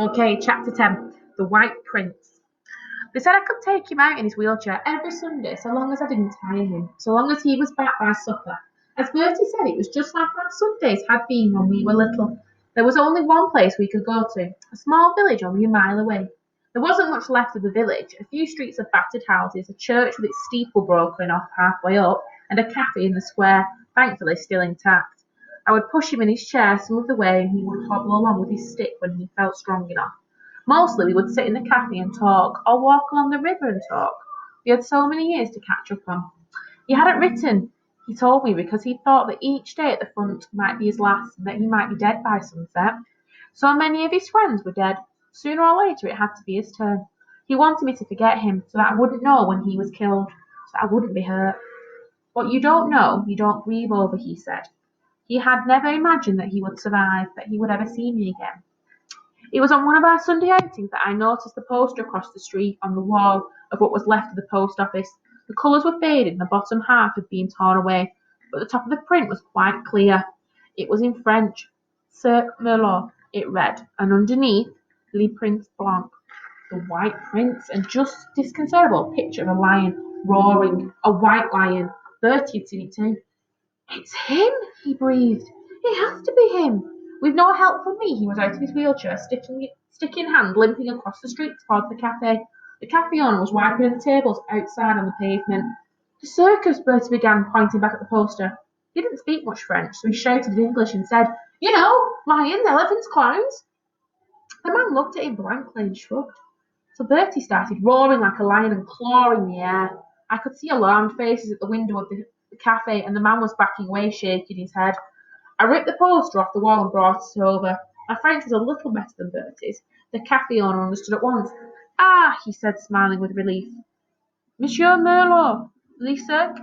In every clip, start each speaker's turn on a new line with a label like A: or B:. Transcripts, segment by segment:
A: Okay, chapter 10 The White Prince. They said I could take him out in his wheelchair every Sunday so long as I didn't tire him, so long as he was back by supper. As Bertie said, it was just like our Sundays had been when we were little. There was only one place we could go to, a small village only a mile away. There wasn't much left of the village, a few streets of battered houses, a church with its steeple broken off halfway up, and a cafe in the square, thankfully still intact. I would push him in his chair some of the way and he would hobble along with his stick when he felt strong enough. Mostly we would sit in the cafe and talk, or walk along the river and talk. We had so many years to catch up on. He hadn't written, he told me, because he thought that each day at the front might be his last and that he might be dead by sunset. So many of his friends were dead. Sooner or later it had to be his turn. He wanted me to forget him so that I wouldn't know when he was killed, so that I wouldn't be hurt. What you don't know, you don't grieve over, he said. He had never imagined that he would survive, that he would ever see me again. It was on one of our Sunday outings that I noticed the poster across the street on the wall of what was left of the post office. The colours were faded and the bottom half had been torn away, but the top of the print was quite clear. It was in French. Cirque Merlot, it read, and underneath, Le Prince Blanc, the White Prince, and just disconcertable picture of a lion, roaring, a white lion. Bertie had seen it too. It's him, he breathed. It has to be him. With no help from me, he was out of his wheelchair, stick in hand, limping across the street towards the cafe. The cafe owner was wiping the tables outside on the pavement. The circus, Bertie began, pointing back at the poster. He didn't speak much French, so he shouted in English and said, You know, lions, elephants, clowns. The man looked at him blankly and shrugged. So Bertie started roaring like a lion and clawing the air. I could see alarmed faces at the window of the cafe, and the man was backing away, shaking his head. I ripped the poster off the wall and brought it over. My French was a little better than Bertie's. The cafe owner understood at once. Ah, he said, smiling with relief. Monsieur Merlot, le cirque?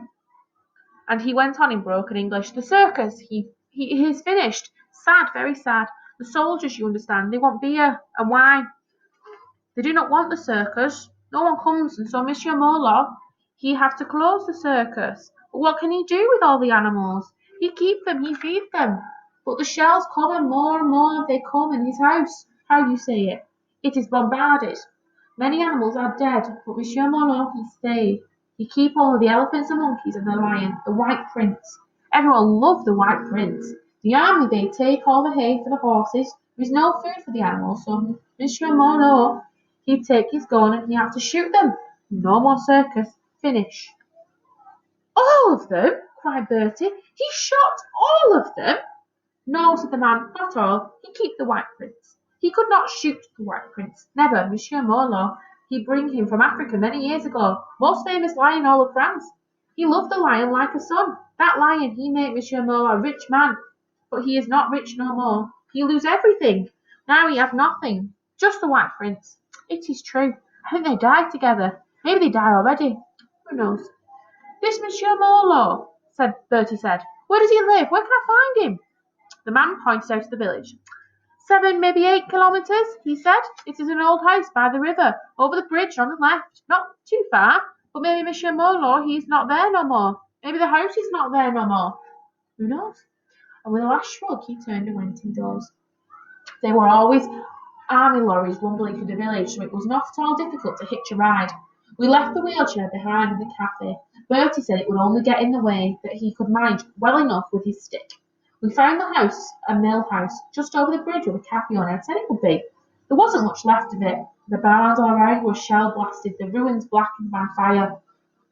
A: And he went on in broken English. The circus, he's finished. Sad, very sad. The soldiers, you understand, they want beer and wine. They do not want the circus. No one comes, and so Monsieur Merlot, he have to close the circus. But what can he do with all the animals? He keep them, he feed them. But the shells come and more they come, and his house, how you say it, it is bombarded. Many animals are dead, but Monsieur Merlot, he stayed. He keep all of the elephants and monkeys and the lion, the White Prince. Everyone loved the White Prince. The army, they take all the hay for the horses. There is no food for the animals, so Monsieur Merlot, he'd take his gun and he'd have to shoot them. No more circus. Finish. All of them? Cried Bertie. He shot all of them? No, said the man, not all. He keep the White Prince. He could not shoot the White Prince. Never. Monsieur Merlot, he bring him from Africa many years ago. Most famous lion all of France. He loved the lion like a son. That lion, he made Monsieur Merlot a rich man. But he is not rich no more. He lose everything. Now he have nothing. Just the White Prince. It is true. I think they died together. Maybe they died already. Who knows? This Monsieur Merlot, Bertie said. Where does he live? Where can I find him? The man pointed out to the village. 7, maybe 8 kilometres, he said. It is an old house by the river, over the bridge on the left. Not too far, but maybe Monsieur Merlot, he is not there no more. Maybe the house is not there no more. Who knows? And with a last shrug, he turned and went indoors. There were always army lorries rumbling through the village, so it was not at all difficult to hitch a ride. We left the wheelchair behind in the cafe. Bertie said it would only get in the way that he could manage well enough with his stick. We found the house, a mill house, just over the bridge where the cafe owner had said it would be. There wasn't much left of it. The barns all around were shell blasted, the ruins blackened by fire.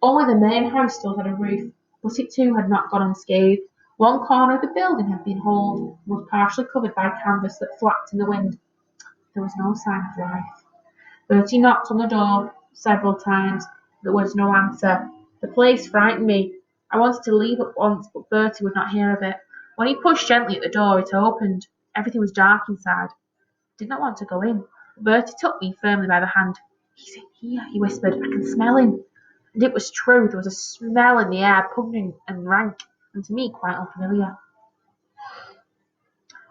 A: Only the main house still had a roof, but it too had not gone unscathed. One corner of the building had been holed and was partially covered by canvas that flapped in the wind. There was no sign of life. Bertie knocked on the door several times. There was no answer. The place frightened me. I wanted to leave at once, but Bertie would not hear of it. When he pushed gently at the door, it opened. Everything was dark inside. I did not want to go in. Bertie took me firmly by the hand. He's in here, he whispered. I can smell him. And it was true. There was a smell in the air, pungent and rank, and to me quite unfamiliar.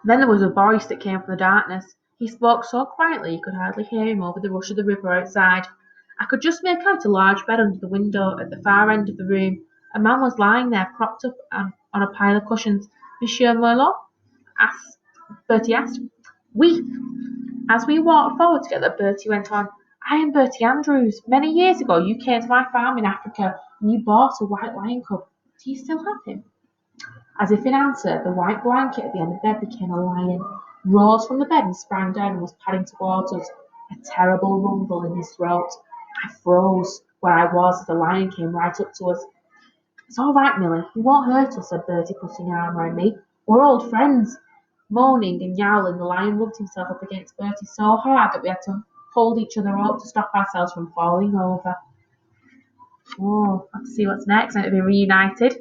A: Then there was a voice that came from the darkness. He spoke so quietly you could hardly hear him over the rush of the river outside. I could just make out a large bed under the window at the far end of the room. A man was lying there, propped up on a pile of cushions. Monsieur Merlot? Bertie asked. Oui. As we walked forward together, Bertie went on, I am Bertie Andrews. Many years ago, you came to my farm in Africa and you bought a white lion cub. Do you still have him? As if in answer, the white blanket at the end of the bed became a lion, rose from the bed and sprang down and was padding towards us, a terrible rumble in his throat. I froze where I was as the lion came right up to us. It's all right, Milly. He won't hurt us, said Bertie, putting her arm round me. We're old friends. Moaning and yowling, the lion rubbed himself up against Bertie so hard that we had to hold each other up to stop ourselves from falling over. Oh, let's see what's next. Going to be reunited.